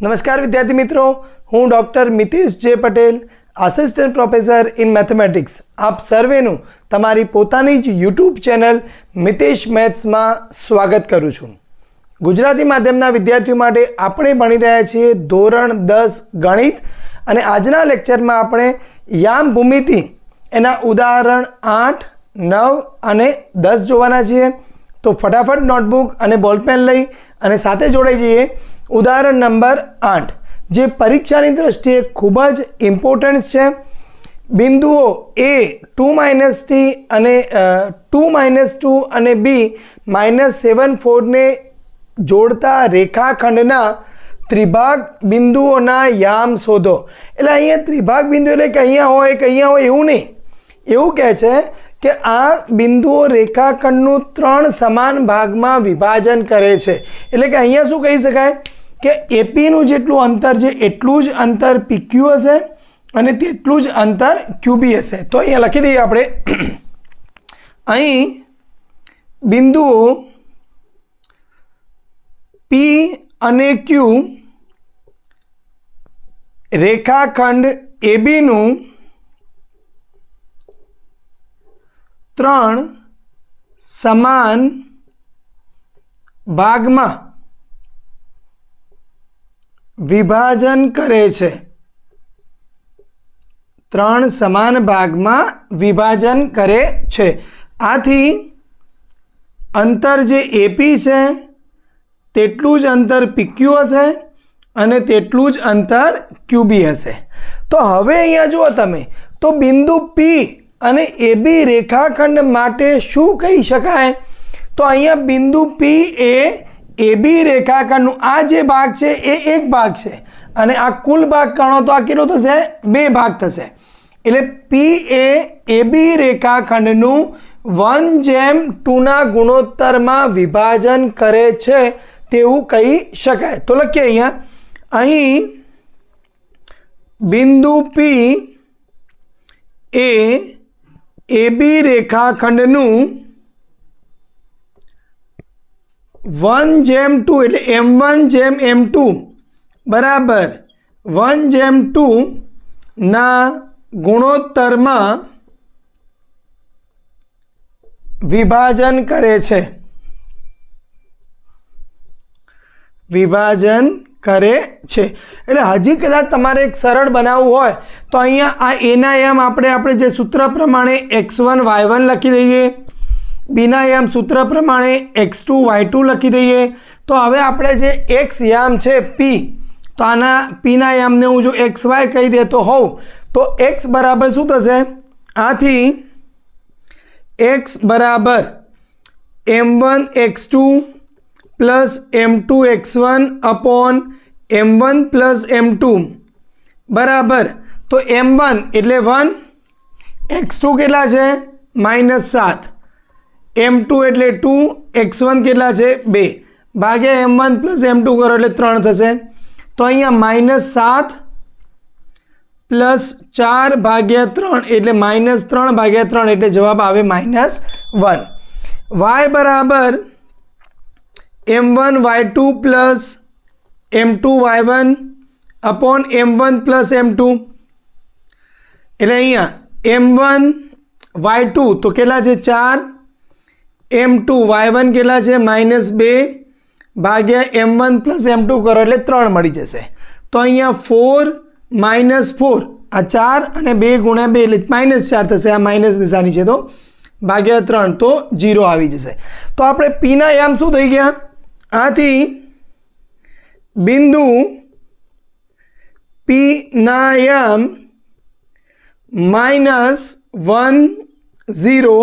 નમસ્કાર વિદ્યાર્થી મિત્રો, હું ડૉક્ટર મિતેશ જે Patel, assistant professor in mathematics આપ સર્વેનું તમારી પોતાની જ યુટ્યુબ ચેનલ મિતેશ મેથ્સમાં સ્વાગત કરું છું। ગુજરાતી માધ્યમના વિદ્યાર્થીઓ માટે આપણે ભણી રહ્યા છીએ ધોરણ 10 ગણિત અને આજના લેક્ચરમાં આપણે યામ ભૂમિતિ એના ઉદાહરણ 8, 9 અને 10 જોવાના છીએ। તો ફટાફટ નોટબુક અને બોલપેન લઈ અને સાથે જોડાઈ જઈએ। ઉદાહરણ નંબર 8 જે પરીક્ષાની દ્રષ્ટિએ ખૂબ જ ઇમ્પોર્ટન્ટ છે। બિંદુઓ A 2 - t અને 2 - 2 અને B -7 4 ને જોડતા રેખાખંડના ત્રિભાગ બિંદુઓના યામ શોધો। એટલે અહીંયા ત્રિભાગ બિંદુ એટલે કે અહીંયા હોય કે અહીંયા હોય એવું નહીં, એવું કહે છે કે આ બિંદુઓ રેખાખંડનું 3 સમાન ભાગમાં વિભાજન કરે છે। એટલે કે અહીંયા શું કહી શકાય કે એપીનું જેટલું અંતર છે એટલું જ અંતર પીક્યુ હશે અને તેટલું જ અંતર ક્યુબી હશે। તો અહીંયા લખી દઈએ આપણે, અહીં બિંદુઓ પી અને ક્યુ રેખાખંડ એબીનું 3 સમાન ભાગમાં વિભાજન કરે છે। 3 સમાન ભાગમાં વિભાજન કરે છે। આથી અંતર જે એપી છે તેટલું જ અંતર પીક્યુ હશે અને તેટલું જ અંતર ક્યુબી હશે। તો હવે અહીંયા જુઓ તમે, તો બિંદુ પી અને એબી રેખાખંડ માટે શું કહી શકાય? તો અહીંયા બિંદુ પી એ એબી રેખાખંડનું આ જે ભાગ છે એ એક ભાગ છે અને આ કુલ ભાગ ગણો તો આ કેટલો થશે? 2 ભાગ થશે। એટલે પી એ એબી રેખાખંડનું 1:2 ના ગુણોત્તરમાં વિભાજન કરે છે તેવું કહી શકાય। તો લખીએ અહીંયા, અહીં બિંદુ પી એ એબી રેખાખંડનું 1:2 એટલે m1:m2 બરાબર 1:2 ના ગુણોત્તરમાં વિભાજન કરે છે। વિભાજન કરે છે એટલે હજી કદાચ તમારે એક સરળ બનાવવું હોય તો અહીંયા આ એના યામ આપણે જે સૂત્ર પ્રમાણે x1 y1 લખી દઈએ, બીના યામ સૂત્ર પ્રમાણે x2 y2 લખી દઈએ। તો હવે આપણે જે x યામ છે p, તો આના pના યામને હું જો xy કહી દેતો હોઉં તો x બરાબર શું થશે? આથી x બરાબર m1 x2 plus m2 x1 upon m1 plus m2 બરાબર, તો m1 એટલે 1, x2 કેટલા છે? -7, m2 એટલે 2, x1 કેટલા છે? 2 ભાગ્યા m1 પ્લસ m2 કરો એટલે 3 થશે। તો અહીંયા -7 પ્લસ 4 ભાગ્યા 3 એટલે -3 ભાગ્યા 3 એટલે જવાબ આવે -1। y બરાબર m1 y2 plus m2 y1 upon m1 plus m2 એટલે અહીંયા m1 y2 તો કેટલા છે? 4, m2 y1 કેટલા છે? -2 ભાગ્યા m1 પ્લસ m2 કરો એટલે 3 મળી જશે। તો અહીંયા 4 -4 આ 4 અને 2 ગુણ્યા 2 એટલે -4 થશે, આ માઇનસ નિશાની છે તો ભાગ્યા 3 તો 0 આવી જશે। તો આપણે પીના યામ શું થઈ ગયા? આથી બિંદુ પીના યામ -1 0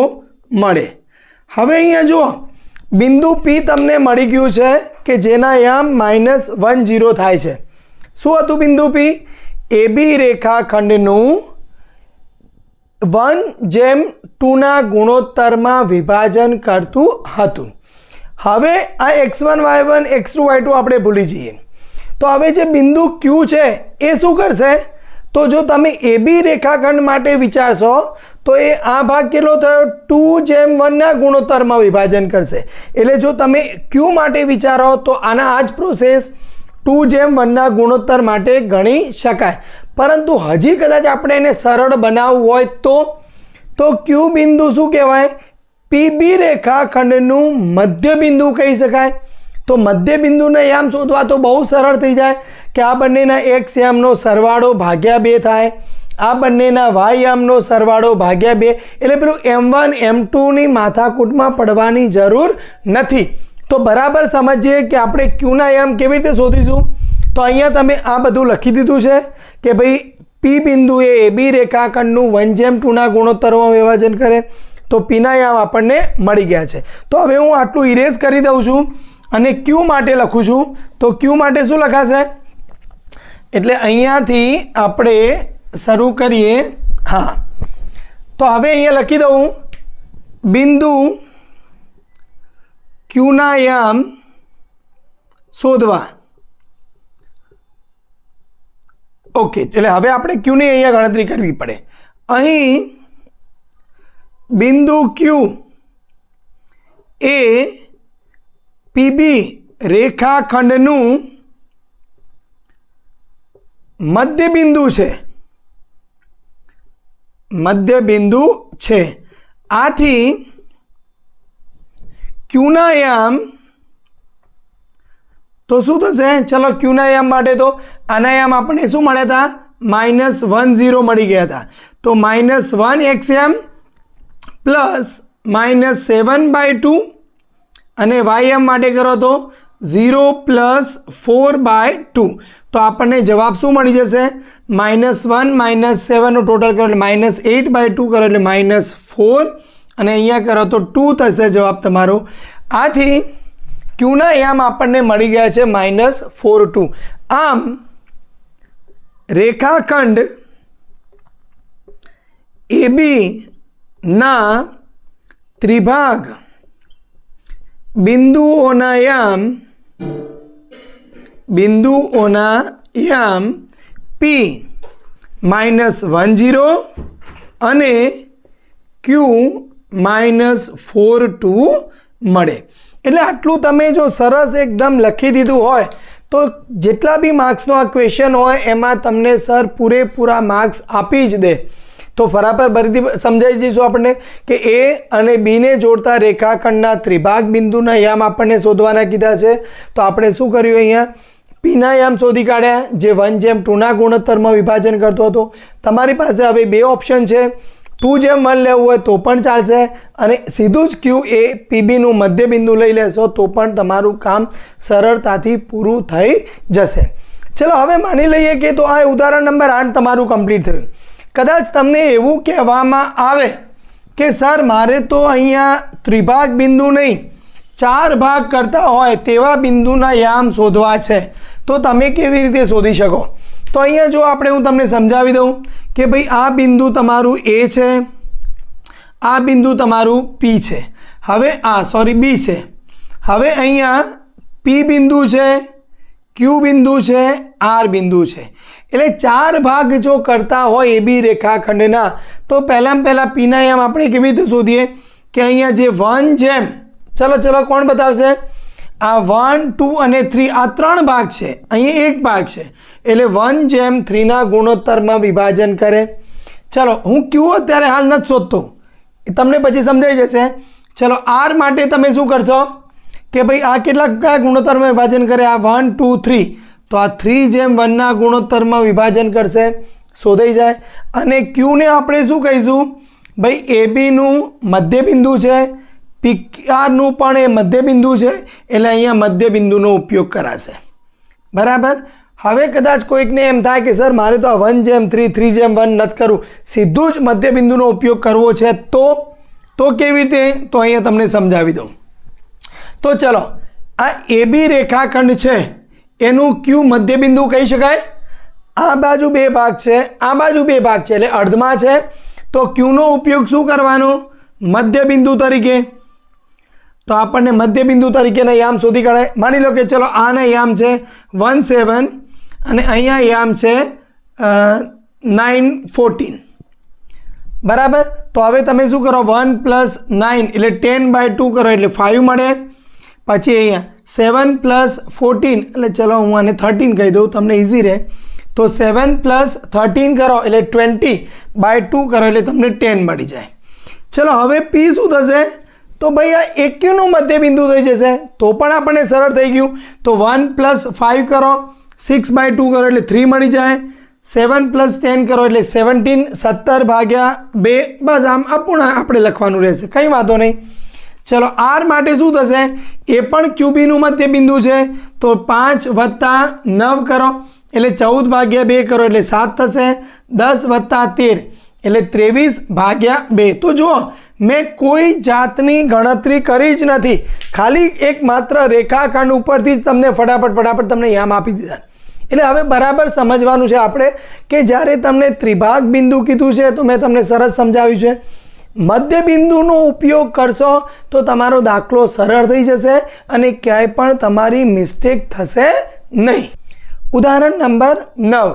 મળે। હવે અહીંયા જુઓ, બિંદુ પી તમને મળી ગયું છે કે જેના યામ -1 0 થાય છે। શું હતું બિંદુ પી? એબી રેખાખંડનું 1:2 ના ગુણોત્તરમાં વિભાજન કરતું હતું। હવે આ x1 y1 x2 y2 આપણે ભૂલી જઈએ। તો હવે જે બિંદુ ક્યુ છે એ શું કરશે? તો જો તમે એબી રેખાખંડ માટે વિચારશો તો એ આ ભાગ કેટલો થયો? 2:1 ના ગુણોત્તરમાં વિભાજન કરશે। એટલે જો તમે ક્યુ માટે વિચારો તો આના આ જ પ્રોસેસ 2:1 ગુણોત્તર માટે ગણી શકાય. પરંતુ હજી કદાચ આપણે એને સરળ બનાવવું હોય તો ક્યુ બિંદુ શું કહેવાય? પીબી રેખાખંડનું મધ્ય બિંદુ કહી શકાય. તો મધ્ય બિંદુને યામ શોધવા તો બહુ સરળ થઈ જાય કે આ બંનેના એક્સ યામનો સરવાળો ભાગ્યા 2 થાય, આ બંનેના વાય યામનો સરવાળો ભાગ્યા 2, એટલે પેલું M1 M2ની માથાકૂટમાં પડવાની જરૂર નથી. તો બરાબર સમજીએ કે આપણે ક્યુના યામ કેવી રીતે શોધીશું. તો અહીંયા તમે આ બધું લખી દીધું છે કે ભાઈ પી બિંદુ એ એબી રેખાખંડનું 1:2 ગુણોત્તરમાં વિભાજન કરે તો પીના યામ આપણને મળી ગયા છે. તો હવે હું આટલું ઇરેઝ કરી દઉં છું અને ક્યુ માટે લખું છું. તો ક્યુ માટે શું લખાશે? એટલે અહીંયાથી આપણે શરૂ કરીએ. હા, તો હવે અહીંયા લખી દઉં બિંદુ ક્યુના યામ શોધવા. ઓકે, એટલે હવે આપણે ક્યુની અહીંયા ગણતરી કરવી પડે. અહીં બિંદુ ક્યુ એ પીબી રેખાખંડનું મધ્ય બિંદુ છે. મધ્ય બિંદુ છે. આથી ક્યુના યામ તો શું થશે? ચલો ક્યુના યામ માટે તો આના યામ આપણને શું મળ્યા હતા? -10 મળી ગયા હતા. તો -1 xm પ્લસ -7/2 અને ym માટે કરો તો 0 + 4/2. તો આપણને જવાબ શું મળી જશે? -1 -7નું ટોટલ કરો એટલે -8/2 કરો એટલે -4 અને અહીંયા કરો તો 2 થશે જવાબ તમારો. આથી ક્યુના યામ આપણને મળી ગયા છે -4/2. આમ રેખાખંડ એબી ના ત્રિભાગ બિંદુઓના યામ પી -10 અને ક્યુ -4/2 મળે. એટલે આટલું તમે જો સરસ એકદમ લખી દીધું હોય તો જેટલા બી માર્ક્સનો આ ક્વેશ્ચન હોય એમાં તમને સર પૂરેપૂરા માર્ક્સ આપી જ દે. તો ફટાફટ ફરીથી સમજાવી દઈશું આપણને કે એ અને બીને જોડતા રેખાખંડના ત્રિભાગ બિંદુના યામ આપણને શોધવાના કીધા છે. તો આપણે શું કર્યું? અહીંયા પીના યામ શોધી કાઢ્યા જે 1:2 ગુણોત્તરમાં વિભાજન કરતો હતો. તમારી પાસે હવે બે ઓપ્શન છે. 2:1 લેવું હોય તો પણ ચાલશે અને સીધું જ ક્યુ એ પીબીનું મધ્ય બિંદુ લઈ લેશો તો પણ તમારું કામ સરળતાથી પૂરું થઈ જશે. ચલો હવે માની લઈએ કે તો આ ઉદાહરણ નંબર 8 તમારું કમ્પ્લીટ થયું. કદાચ તમને એવું કહેવામાં આવે કે સર મારે તો અહીંયા ત્રિભાગ બિંદુ નહીં 4 ભાગ કરતા હોય તેવા બિંદુના યામ શોધવા છે તો તમે કેવી રીતે શોધી શકો? તો અહીંયા જો આપણે હું તમને સમજાવી દઉં કે ભાઈ આ બિંદુ તમારું એ છે, આ બિંદુ તમારું પી છે, હવે બી છે. હવે અહીંયા પી બિંદુ છે, ક્યુ બિંદુ છે, આર બિંદુ છે. એટલે 4 ભાગ જો કરતા હોય એ બી રેખાખંડના તો પહેલાં પીના યામ આપણે કેવી રીતે શોધીએ કે અહીંયા જે 1 ચલો કોણ બતાવશે? આ 1 2 અને 3 આ 3 ભાગ છે, અહીંયા એક ભાગ છે એટલે 1:3 ગુણોત્તરમાં વિભાજન કરે. ચલો હું ક્યુ અત્યારે હાલ નથી શોધતો, તમને પછી સમજાઈ જશે. ચલો આર માટે તમે શું કરશો કે ભાઈ આ કયા ગુણોત્તરમાં વિભાજન કરે? આ 1 2 3 તો આ 3:1 ગુણોત્તરમાં વિભાજન કરશે, શોધાઈ જાય. અને ક્યુને આપણે શું કહીશું? ભાઈ એબીનું મધ્ય બિંદુ છે, પીઆરનું પણ એ મધ્ય બિંદુ છે એટલે અહીંયા મધ્ય બિંદુનો ઉપયોગ કરાશે. બરાબર. હવે કદાચ કોઈકને એમ થાય કે સર મારે તો આ 1:3 3:1 નથી કરવું, સીધું જ મધ્ય બિંદુનો ઉપયોગ કરવો છે તો કેવી રીતે? તો અહીંયા તમને સમજાવી દઉં. તો ચલો આ એબી રેખાખંડ છે એનું ક્યુ મધ્ય બિંદુ કહી શકાય. આ બાજુ 2 ભાગ છે, આ બાજુ 2 ભાગ છે એટલે અર્ધમાં છે. તો ક્યુનો ઉપયોગ શું કરવાનો? મધ્ય બિંદુ તરીકે. તો આપણને મધ્ય બિંદુ તરીકેના યામ શોધી કાઢાય. માની લો કે ચલો આના યામ છે 1 7 અને અહીંયા યામ છે 9 14. બરાબર. તો હવે તમે શું કરો? 1 + 9 એટલે 10/2 કરો એટલે 5 મળે. પછી અહીંયા 7 + 14 એટલે ચલો હું આને 13 કહી દઉં તમને ઇઝી રહે. તો 7 + 13 કરો એટલે 20/2 કરો એટલે તમને 10 મળી જાય. ચલો હવે પી શું થશે? તો ભાઈ આ એક્યુનું મધ્યબિંદુ થઈ જશે. તો પણ આપણને સરળ થઈ ગયું. તો 1 + 5 કરો 6/2 કરો એટલે 3 મળી જાય. 7 + 10 કરો એટલે 17 17/2 બસ આમ અપૂર્ણ આપણે લખવાનું રહેશે, કંઈ વાંધો નહીં. ચલો આર માટે શું થશે? એ પણ ક્યુબીનું મધ્યબિંદુ છે. તો 5 + 9 કરો એટલે 14/2 કરો એટલે 7 થશે. 10 + 13 એટલે 23/2. તો જુઓ મેં કોઈ જાતની ગણતરી કરી જ નથી, ખાલી એક માત્ર રેખાખંડ ઉપરથી જ તમને ફટાફટ તમને યામ આપી દીધા. એટલે હવે બરાબર સમજવાનું છે આપણે કે જ્યારે તમને ત્રિભાગ બિંદુ કીધું છે તો મેં તમને સરસ સમજાવ્યું છે. મધ્યબિંદુનો ઉપયોગ કરશો તો તમારો દાખલો સરળ થઈ જશે અને ક્યાંય પણ તમારી મિસ્ટેક થશે નહીં. ઉદાહરણ નંબર 9.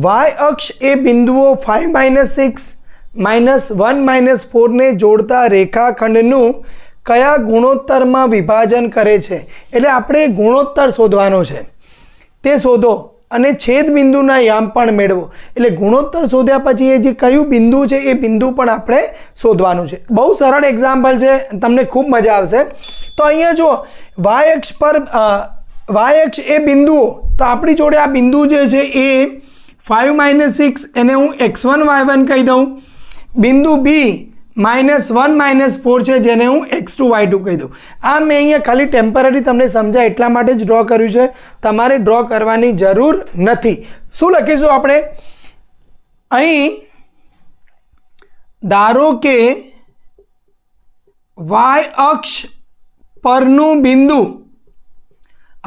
વાય અક્ષ એ બિંદુઓ 5 - 6 -1 - 4 ને જોડતા રેખાખંડનું કયા ગુણોત્તરમાં વિભાજન કરે છે? એટલે આપણે ગુણોત્તર શોધવાનો છે, તે શોધો અને છેદ બિંદુના યામ પણ મેળવો. એટલે ગુણોત્તર શોધ્યા પછી એ જે કયું બિંદુ છે એ બિંદુ પણ આપણે શોધવાનું છે. બહુ સરળ એક્ઝામ્પલ છે, તમને ખૂબ મજા આવશે. તો અહીંયા જો વાય અક્ષ પર વાય અક્ષ એ બિંદુઓ, તો આપણી જોડે આ બિંદુ જે છે એ 5 - 6 એને હું x1 y1 કહી દઉં. બિંદુ બી -1 - 4 છે જેને હું x2 y2 કહી દઉં. આ મેં અહીંયા ખાલી ટેમ્પરરી તમને સમજાય એટલા માટે જ ડ્રો કર્યું છે, તમારે ડ્રો કરવાની જરૂર નથી. શું લખીશું આપણે અહીં? ધારો કે વાય અક્ષ પરનું બિંદુ.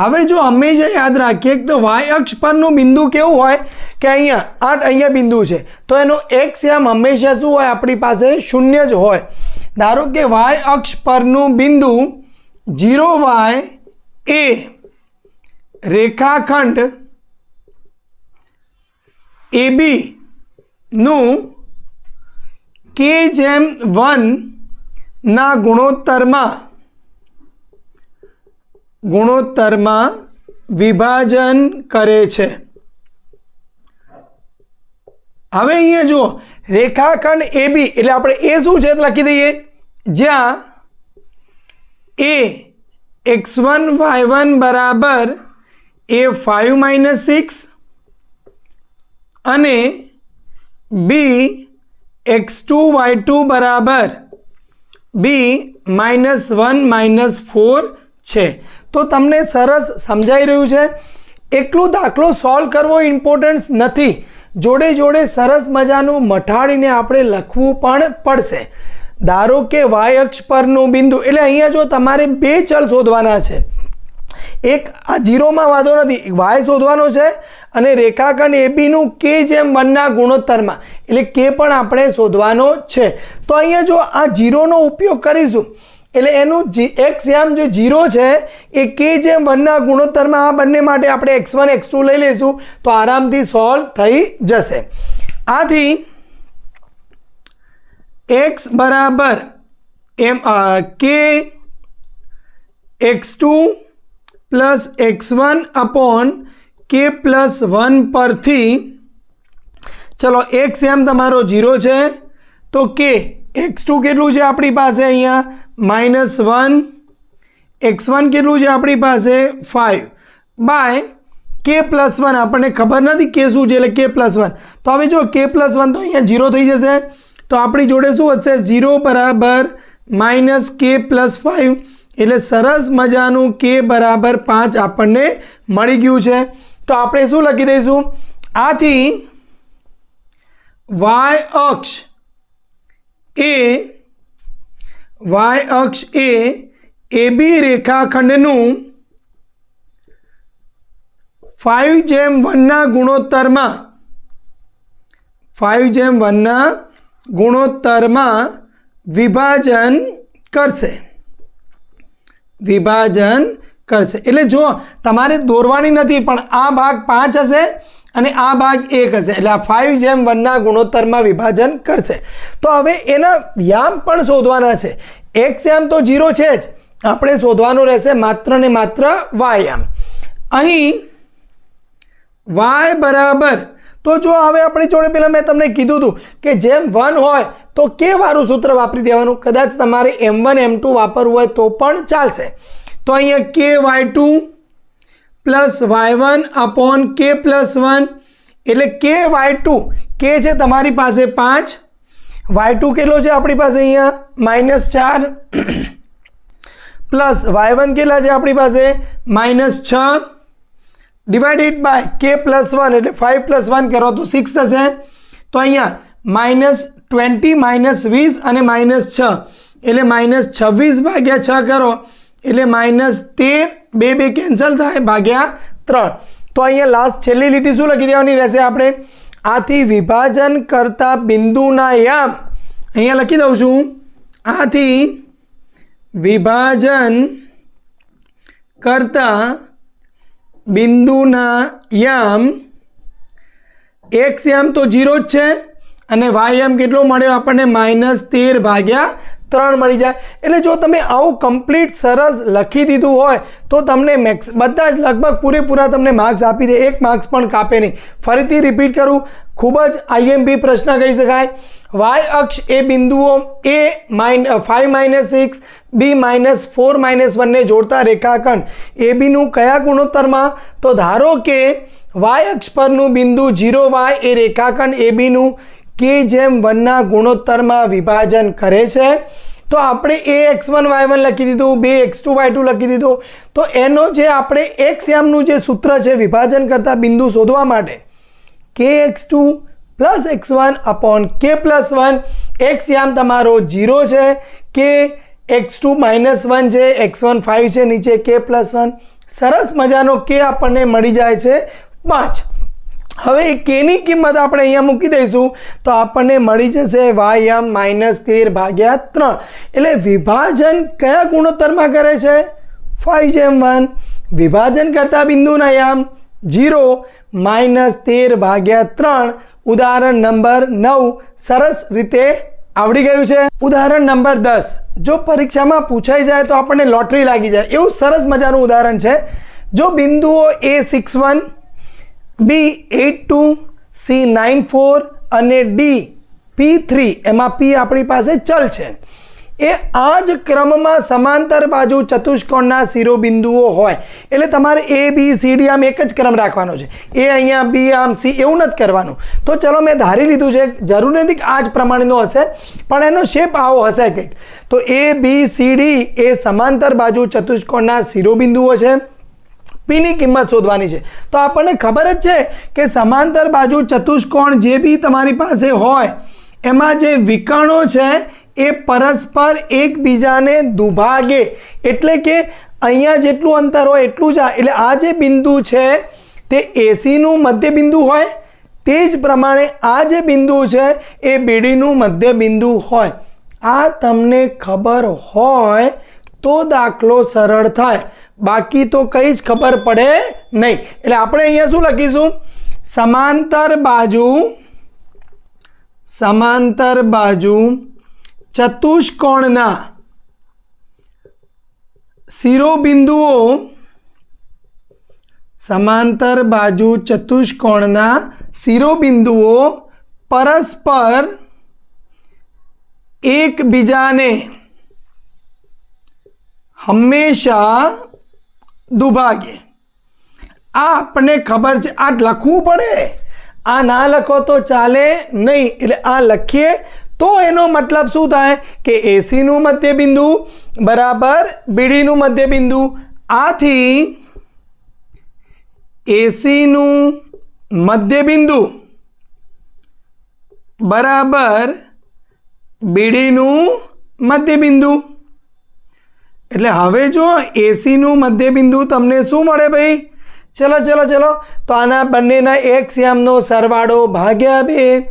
હવે જો હંમેશા યાદ રાખીએ તો વાય અક્ષ પરનું બિંદુ કેવું હોય કે અહીંયા બિંદુ છે તો એનો એક્સ યામ હંમેશા શું હોય? આપણી પાસે 0 જ હોય. ધારો કે વાય અક્ષ પરનું બિંદુ 0y એ રેખાખંડ AB નું k/1 ના ગુણોત્તરમાં વિભાજન કરે છે. હવે અહીંયા જુઓ રેખાખંડ AB એટલે આપણે એ શું છે લખી દઈએ, જ્યાં એ x1 y1 બરાબર એ 5 - 6 અને બી x2 y2 બરાબર બી -1 - 4 છે. તો તમને સરસ સમજાઈ રહ્યું છે. એકલું દાખલો સોલ્વ કરવો ઇમ્પોર્ટન્ટ નથી, જોડે જોડે સરસ મજાનું મઠાડીને આપણે લખવું પણ પડશે. ધારો કે વાય અક્ષ પરનું બિંદુ એટલે અહીંયા જો તમારે બે ચલ શોધવાના છે. એક આ 0માં વાંધો નથી, વાય શોધવાનો છે અને રેખાખંડ એબીનું k/1 ના ગુણોત્તરમાં એટલે કે પણ આપણે શોધવાનો છે. તો અહીંયા જો આ 0નો ઉપયોગ કરીશું એટલે એનું એક્સ યામ જે 0 છે એ k/1 ના ગુણોત્તરમાં આ બંને માટે આપણે x1 x2 લઈ લઈશું તો આરામથી સોલ્વ થઈ જશે. આથી x બરાબર k x2 plus x1 upon k + 1 પરથી ચલો x યામ તમારો 0 છે તો k x2 કેટલું છે આપણી પાસે અહીંયા -1, x1 કેટલું છે આપણી પાસે 5 બાય k + 1 આપણને ખબર નથી કે શું છે એટલે k + 1. તો હવે જો k + 1 તો અહીંયા 0 થઈ જશે તો આપણી જોડે શું વધશે? 0 બરાબર -k + 5 એટલે સરસ મજાનું k બરાબર 5 આપણને મળી ગયું છે. તો આપણે શું લખી દઈશું? આથી વાય અક્ષ એ AB રેખાખંડનું 5/1 ના ગુણોત્તરમાં વિભાજન કરશે. એટલે જો તમારે દોરવાની નથી પણ આ ભાગ 5 હશે અને આ ભાગ 1 હશે એટલે આ 5/1 ના ગુણોત્તરમાં વિભાજન કરશે. તો હવે એના યામ પણ શોધવાના છે. x યામ તો 0 છે જ આપણે શોધવાનું રહેશે માત્ર ને માત્ર વાયમ. અહીં વાય બરાબર, તો જો હવે આપણી જોડે પહેલાં મેં તમને કીધું હતું કે જેમ 1 હોય તો કે વાળું સૂત્ર વાપરી દેવાનું. કદાચ તમારે m1 m2 વાપરવું હોય તો પણ ચાલશે. તો અહીંયા કે y2 plus y1 upon k plus 1, એટલે કે y2 કે છે તમારી પાસે 5, y2 કેટલો છે આપણી પાસે અહીંયા -4 પ્લસ y1 કેટલા છે આપણી પાસે -6 ડિવાઇડેડ બાય કે પ્લસ 1 એટલે 5 પ્લસ 1 કરો તો 6 થશે. તો અહીંયા -20 -20 અને -6 એટલે -26 ભાગ્યા 6 કરો એટલે -13, 2 કેન્સલ થાય ભાગ્યા 3. તો અહીંયા લાસ્ટ છેલ્લી લીટી શું લખી દેવાની રહેશે આપણે? આથી વિભાજન કરતા બિંદુના યામ, અહીંયા લખી દઉં છું, આથી વિભાજન કરતા બિંદુના યામ x યામ તો 0 જ છે અને y યામ કેટલો મળ્યો આપણને? -13 ભાગ્યા 3 મળી જાય. એટલે જો તમે આવું કમ્પ્લીટ સરસ લખી દીધું હોય તો તમને બધા જ લગભગ પૂરેપૂરા તમને માર્ક્સ આપી દે, 1 માર્ક્સ પણ કાપે નહીં. ફરીથી રિપીટ કરું, ખૂબ જ IMP પ્રશ્ન કહી શકાય. y અક્ષ એ બિંદુઓ a -5 6 b -4 -1 ને જોડતા રેખાખંડ ABનું કયા ગુણોત્તરમાં? તો ધારો કે y અક્ષ પરનું બિંદુ 0y એ રેખાખંડ ABનું k/1 ના ગુણોત્તરમાં વિભાજન કરે છે. તો આપણે ax1 y1 લખી દીધું, bx2 y2 લખી દીધું. તો એનો જે આપણે x યામનું જે સૂત્ર છે વિભાજન કરતા બિંદુ શોધવા માટે, kx2 plus x1 upon k plus 1, x યામ તમારો 0 છે, કે x2 -1 છે, x1 5 છે, નીચે k પ્લસ 1. સરસ મજાનો k આપણને મળી જાય છે 5. હવે એ કેની કિંમત આપણે અહીંયા મૂકી દઈશું તો આપણને મળી જશે y યામ -13 ભાગ્યા 3. એટલે વિભાજન કયા ગુણોત્તરમાં કરે છે? 5/1. વિભાજન કરતા બિંદુના યામ 0 -13 ભાગ્યા 3. ઉદાહરણ નંબર 9 સરસ રીતે આવડી ગયું છે. ઉદાહરણ નંબર 10 જો પરીક્ષામાં પૂછાઈ જાય તો આપણને લોટરી લાગી જાય એવું સરસ મજાનું ઉદાહરણ છે. જો બિંદુઓ a61, b82, c94 અને d p3, એમાં p આપણી પાસે ચલ છે, એ આ જ ક્રમમાં સમાંતર બાજુ ચતુષ્કોણના શિરોબિંદુઓ હોય. એટલે તમારે a b c d આમ એક જ ક્રમ રાખવાનો છે. એ અહીંયા b આમ c એવું નથી કરવાનું. તો ચલો મેં ધારી લીધું છે, જરૂરી નથી કે આ જ પ્રમાણેનો હશે, પણ એનો શેપ આવો હશે કંઈક. તો a b c d એ સમાંતર બાજુ ચતુષ્કોણના શિરોબિંદુઓ છે. પીની કિંમત શોધવાની છે. તો આપણને ખબર જ છે કે સમાંતર બાજુ ચતુષ્કોણ જે બી તમારી પાસે હોય એમાં જે વિકર્ણો છે એ પરસ્પર એકબીજાને દુભાગે. એટલે કે અહીંયા જેટલું અંતર હોય એટલું જ એટલે આ જે બિંદુ છે તે એસીનું મધ્યબિંદુ હોય, તે જ પ્રમાણે આ જે બિંદુ છે એ બીડીનું મધ્યબિંદુ હોય. આ તમને ખબર હોય તો દાખલો સરળ થાય, બાકી તો કંઈ જ ખબર પડે નહીં. એટલે આપણે અહીંયા શું લખીશું? સમાંતર બાજુ ચતુષ્કોણના શિરોબિંદુઓ, સમાંતર બાજુ ચતુષ્કોણના શિરોબિંદુઓ પરસ્પર એકબીજાને હંમેશા દુભાગે. આ આપણને ખબર છે, આ લખવું પડે, આ ના લખો તો ચાલે નહીં. એટલે આ લખીએ તો એનો મતલબ શું થાય કે એસીનું મધ્યબિંદુ બરાબર બીડીનું મધ્યબિંદુ. આથી એસીનું મધ્યબિંદુ બરાબર બીડીનું મધ્યબિંદુ. એટલે હવે જો એસીનું મધ્યબિંદુ તમને શું મળે ભાઈ? ચલો તો આના બંનેના x યામનો સરવાળો ભાગ્યા 2,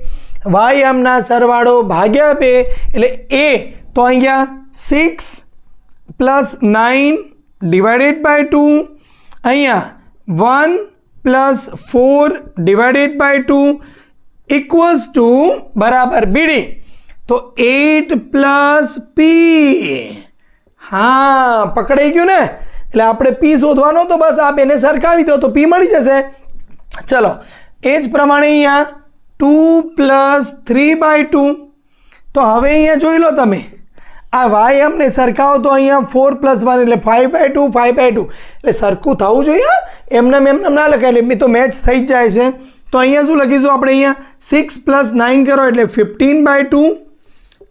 y યામના સરવાળો ભાગ્યા 2. એટલે a તો અહીંયા 6 + 9 ડિવાઇડેડ બાય 2, અહીંયા 1 + 4 ડિવાઇડેડ બાય 2 ઇક્વલ્સ ટુ બરાબર બીડી. તો 8 + p. હા, પકડાઈ ગયું ને. એટલે આપણે પી શોધવાનો તો બસ આ બેને સરખાવી દો તો પી મળી જશે. ચલો, એ જ પ્રમાણે અહીંયા 2 + 3/2. તો હવે અહીંયા જોઈ લો તમે, આ વાય એમને સરખાવો તો અહીંયા 4 + 1 એટલે 5/2 5/2 એટલે સરખું થવું જોઈએ. એમને ના લખાય એટલે તો મેચ થઈ જ જાય છે. તો અહીંયા શું લખીશું આપણે? અહીંયા 6 + 9 કરો એટલે 15/2,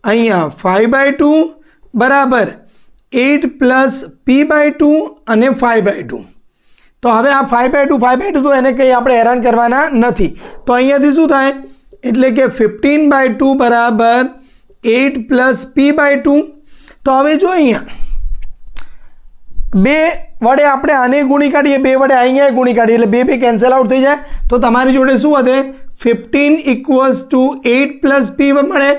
અહીંયા 5/2 બરાબર 8 + p/2 અને 5/2. તો હવે આ 5/2 તો એને કંઈ આપણે હેરાન કરવાના નથી. તો અહીંયાથી શું થાય? એટલે કે 15/2 બરાબર 8 + p/2. તો હવે જો અહીંયા 2 વડે આપણે આને ગુણી કાઢીએ, 2 વડે અહીંયા ગુણી કાઢીએ એટલે 2 કેન્સલ આઉટ થઈ જાય. તો તમારી જોડે શું વધે? 15 = 8 + p મળે.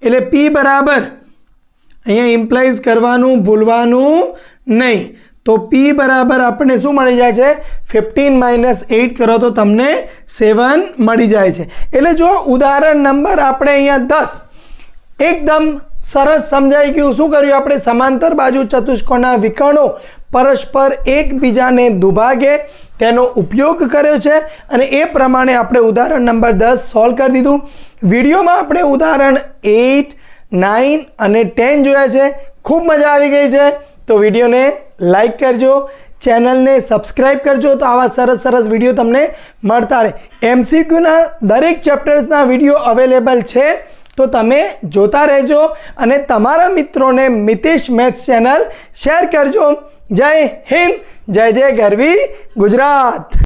એટલે p બરાબર અહીંયા ઇમ્પ્લાઇઝ કરવાનું ભૂલવાનું નહીં. તો p બરાબર આપણને શું મળી જાય છે? 15 - 8 કરો તો તમને 7 મળી જાય છે. એટલે જો ઉદાહરણ નંબર આપણે અહીંયા 10 એકદમ સરસ સમજાઈ ગયું. શું કર્યું આપણે? સમાંતર બાજુ ચતુષ્કોણના વિકર્ણો પરસ્પર એકબીજાને દુભાગે તેનો ઉપયોગ કર્યો છે અને એ પ્રમાણે આપણે ઉદાહરણ નંબર 10 સોલ્વ કરી દીધું. વિડીયોમાં આપણે ઉદાહરણ 8, 9 અને 10 જોયા છે. ખૂબ મજા આવી ગઈ છે. તો વિડીયોને લાઈક કરજો, ચેનલને સબસ્ક્રાઈબ કરજો તો આવા સરસ વિડીયો તમને મળતા રહે. MCQના દરેક ચેપ્ટર્સના વિડીયો અવેલેબલ છે તો તમે જોતા રહેજો અને તમારા મિત્રોને મિતેશ મેથ્સ ચેનલ શેર કરજો. જય હિન્દ, જય ગરવી ગુજરાત.